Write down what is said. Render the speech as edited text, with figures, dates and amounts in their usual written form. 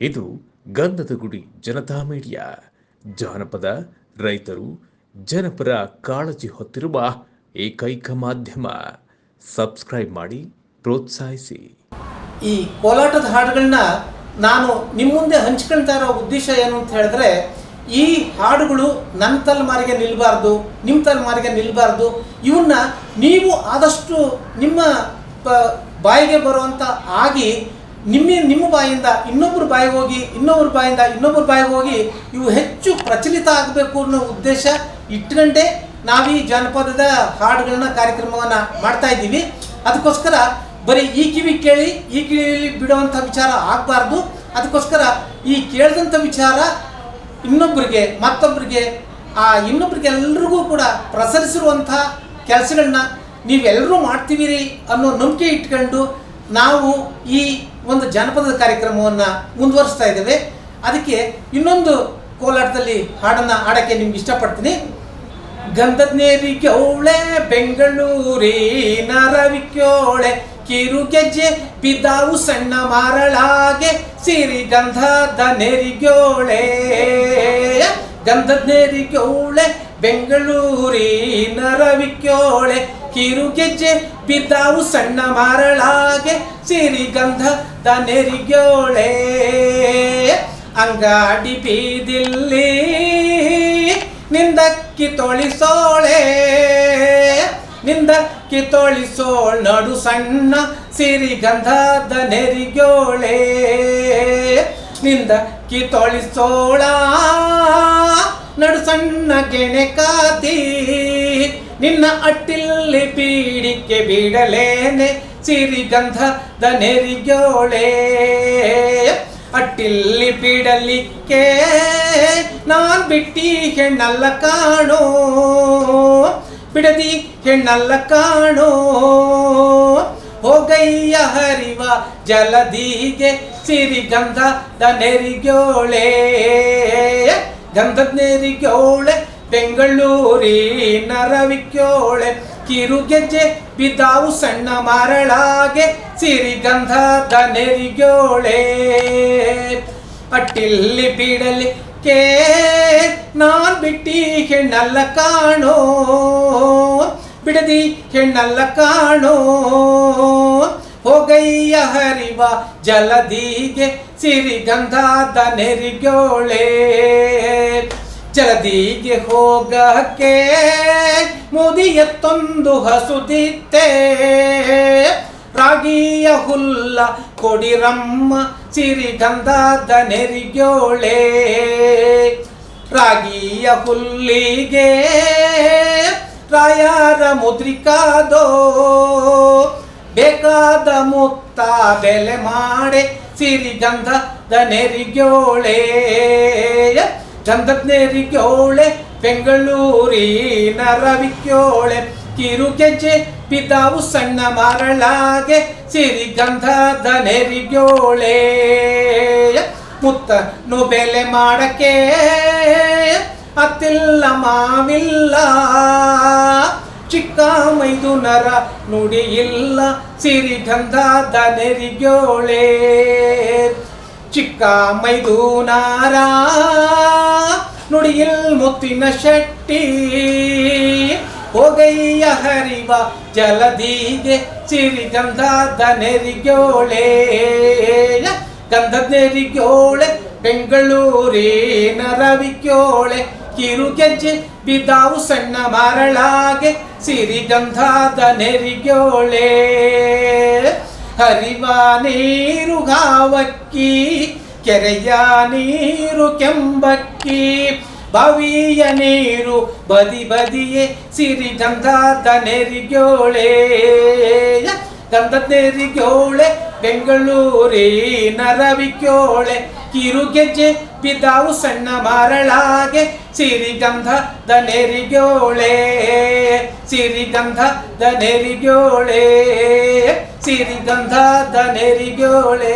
ಇದು ಗಂಧದ ಗುಡಿ ಜನತಾ ಮೀಡಿಯಾ. ಜಾನಪದ, ರೈತರು, ಜನಪರ ಕಾಳಜಿ ಹೊತ್ತಿರುವ ಏಕೈಕ ಮಾಧ್ಯಮ. ಸಬ್ಸ್ಕ್ರೈಬ್ ಮಾಡಿ, ಪ್ರೋತ್ಸಾಹಿಸಿ. ಈ ಕೋಲಾಟದ ಹಾಡುಗಳನ್ನ ನಾನು ನಿಮ್ಮ ಮುಂದೆ ಹಂಚ್ಕೊಳ್ತಾ ಇರೋ ಉದ್ದೇಶ ಏನು ಅಂತ ಹೇಳಿದ್ರೆ, ಈ ಹಾಡುಗಳು ನನ್ನ ತಲೆಮಾರಿಗೆ ನಿಲ್ಲಬಾರ್ದು, ನಿಮ್ಮ ತಲೆಮಾರಿಗೆ ನಿಲ್ಲಬಾರ್ದು. ಇವನ್ನ ನೀವು ಆದಷ್ಟು ನಿಮ್ಮ ಬಾಯಿಗೆ ಬರುವಂಥ ಆಗಿ ನಿಮ್ಮ ಬಾಯಿಂದ ಇನ್ನೊಬ್ಬರ ಬಾಯಿಗೆ ಹೋಗಿ, ಇನ್ನೊಬ್ಬರ ಬಾಯಿಂದ ಇನ್ನೊಬ್ಬರ ಬಾಯಿಗೆ ಹೋಗಿ ಇವು ಹೆಚ್ಚು ಪ್ರಚಲಿತ ಆಗಬೇಕು ಅನ್ನೋ ಉದ್ದೇಶ ಇಟ್ಕೊಂಡೆ ನಾವೀ ಜಾನಪದದ ಹಾಡುಗಳನ್ನ ಕಾರ್ಯಕ್ರಮವನ್ನು ಮಾಡ್ತಾ ಇದ್ದೀವಿ. ಅದಕ್ಕೋಸ್ಕರ ಬರೀ ಈ ಕಿವಿ ಕೇಳಿ ಈ ಕಿವಿಯಲ್ಲಿ ಬಿಡುವಂಥ ವಿಚಾರ ಆಗಬಾರ್ದು. ಅದಕ್ಕೋಸ್ಕರ ಈ ಕೇಳಿದಂಥ ವಿಚಾರ ಇನ್ನೊಬ್ಬರಿಗೆ, ಮತ್ತೊಬ್ಬರಿಗೆ, ಇನ್ನೊಬ್ಬರಿಗೆಲ್ಲರಿಗೂ ಕೂಡ ಪ್ರಸರಿಸಿರುವಂಥ ಕೆಲಸಗಳನ್ನ ನೀವೆಲ್ಲರೂ ಮಾಡ್ತೀವಿರಿ ಅನ್ನೋ ನಂಬಿಕೆ ಇಟ್ಕೊಂಡು ನಾವು ಈ ಒಂದು ಜಾನಪದದ ಕಾರ್ಯಕ್ರಮವನ್ನು ಮುಂದುವರಿಸ್ತಾ ಇದ್ದೇವೆ. ಅದಕ್ಕೆ ಇನ್ನೊಂದು ಕೋಲಾಟದಲ್ಲಿ ಹಾಡನ್ನು ಹಾಡೋಕ್ಕೆ ನಿಮ್ಗೆ ಇಷ್ಟಪಡ್ತೀನಿ. ಗಂಧದ್ನೇರಿಕ್ಯೋಳೆ ಬೆಂಗಳೂರಿನ ರವಿಕ್ಯೋಳೆ, ಕಿರು ಗೆಜ್ಜೆ ಬಿದ್ದಾವು ಸಣ್ಣ ಮಾರಳಾಗೆ, ಸಿರಿ ಗಂಧದ ನೆರಿಗ್ಯೋಳೆ. ಗಂಧದ್ನೇರಿಕ್ಯೋಳೆ ಬೆಂಗಳೂರಿನ ರವಿಕ್ಯೋಳೆ, ಕಿರು ಗೆಜ್ಜೆ ಬಿದ್ದಾವು ಸಣ್ಣ ಮಾರಳಾಗೆ, ಸಿರಿ ಗಂಧದ ನೆರಿಗ್ಯೋಳೆ. ಅಂಗಾಡಿ ಬೀದಿಲ್ಲಿ ನಿಂದಕ್ಕಿ ತೊಳಿಸೋಳೆ, ನಿಂದಕ್ಕಿ ತೊಳಿಸೋಳ್ ನಡು ಸಣ್ಣ ಸಿರಿ ಗಂಧದ ನೆರಿಗ್ಯೋಳೆ. ನಿಂದಕ್ಕಿ ತೊಳಿಸೋಳ ನಡು ಸಣ್ಣ ಗೆಣೆ ಕಾತಿ, ನಿನ್ನ ಅಟ್ಟಿಲ್ಲಿ ಬೀಡಿಕೆ ಬಿಡಲೇನೆ ಸಿರಿ ಗಂಧದ ನೆರಿಗ್ಯೋಳೆ. ಅಟ್ಟಿಲ್ಲಿ ಬಿಡಲಿಕ್ಕೆ ನಾನ್ ಬಿಟ್ಟಿ ಹೆಣ್ಣಲ್ಲ ಕಾಣೋ, ಬಿಡದಿ ಹೆಣ್ಣಲ್ಲ ಕಾಣೋ. ಹೋಗಯ್ಯ ಹರಿವ ಜಲದಿಗೆ ಸಿರಿ ಗಂಧದ ನೆರಿಗ್ಯೋಳೆ. ಗಂಧದ ನೆರಿಗ್ಯೋಳೆ ಬೆಂಗಳೂರಿನ ರವಿಕ್ಯೋಳೆ, ಕಿರು ಗೆಜ್ಜೆ ಬಿದ್ದಾವು ಸಣ್ಣ ಮಾರಳಾಗೆ, ಸಿರಿ ಗಂಧದ ನೆರಿಗ್ಯೋಳೆ. ಅಟ್ಟಿಲ್ಲಿ ಬಿಡಲಿಕ್ಕೆ ನಾನ್ ಬಿಟ್ಟಿ ಹೆಣ್ಣಲ್ಲ ಕಾಣೋ, ಬಿಡದಿ ಹೆಣ್ಣಲ್ಲ ಕಾಣೋ. ಹೋಗಯ್ಯ ಹರಿವ ಜಲದಿಗೆ ಸಿರಿ ಗಂಧದ ನೆರಿಗ್ಯೋಳೆ. ಜಲದಿಗೆ ಹೋಗಕ್ಕೆ ಮುದಿಯತ್ತೊಂದು ಹಸುದಿತ್ತೆ, ರಾಗಿಯ ಹುಲ್ಲ ಕೊಡಿರಮ್ಮ ಸಿರಿ ಗಂಧದ ನೆರಿಗ್ಯೋಳೆ. ರಾಗಿಯ ಹುಲ್ಲಿಗೆ ರಾಯರ ಮುದ್ರಿಕಾದೋ, ಬೇಕಾದ ಮುತ್ತ ಬೆಲೆ ಮಾಡೆ ಸಿರಿ ಗಂಧದ ನೆರಿಗ್ಯೋಳೆ. ಗಂಧದ ನೆರಿಗ್ಯೋಳೆ ಬೆಂಗಳೂರಿನ ರವಿಕ್ಯೋಳೆ, ಕಿರು ಗೆಜ್ಜೆ ಬಿದ್ದಾವು ಸಣ್ಣ ಮಾರಳಾಗೆ, ಸಿರಿ ಗಂಧದ ನೆರಿಗ್ಯೋಳೆ. ಮುತ್ತನು ಬೆಲೆ ಮಾಡಕ್ಕೆ ಅತ್ತಿಲ್ಲ ಮಾವಿಲ್ಲ, ಚಿಕ್ಕ ಮೈದುನರ ನುಡಿಯಿಲ್ಲ ಸಿರಿ ಗಂಧದ ನೆರಿಗ್ಯೋಳೆ. ಚಿಕ್ಕ ಮೈದುನರ ನುಡಿಯಿಲ್ ಮುತ್ತಿನ ಶೆಟ್ಟಿ, ಹೋಗಯ್ಯ ಹರಿವ ಜಲದಿಗೆ ಸಿರಿ ಗಂಧದ ನೆರಿಗ್ಯೋಳೆ. ಗಂಧದ ನೆರಿಗ್ಯೋಳೆ ಬೆಂಗಳೂರಿನ ರವಿಕ್ಯೋಳೆ, ಕಿರು ಗೆಜ್ಜೆ ಬಿದ್ದಾವು ಸಣ್ಣ ಮಾರಳಾಗೆ, ಸಿರಿ ಗಂಧದ ನೆರಿಗ್ಯೋಳೆ. ಹರಿವ ನೀರು ಗಾವಕ್ಕಿ, ಕೆರೆಯ ನೀರು ಕೆಂಬಕ್ಕಿ, ಬಾವಿಯ ನೀರು ಬದಿ ಬದಿಯೇ ಸಿರಿ ಗಂಧದ ನೆರಿಗ್ಯೋಳೆ. ಗಂಧದ ನೆರಿಗ್ಯೋಳೆ ಬೆಂಗಳೂರಿನ ರವಿಕ್ಯೋಳೆ, ಕಿರು ಗೆಜ್ಜೆ ಬಿದ್ದಾವು ಸಣ್ಣ ಮಾರಳಾಗೆ, ಸಿರಿ ಗಂಧದ ನೆರಿಗ್ಯೋಳೆ. ಸಿರಿ ಗಂಧದ ನೆರಿಗ್ಯೋಳೆ, ಸಿರಿ ಗಂಧದ ನೆರಿಗ್ಯೋಳೆ.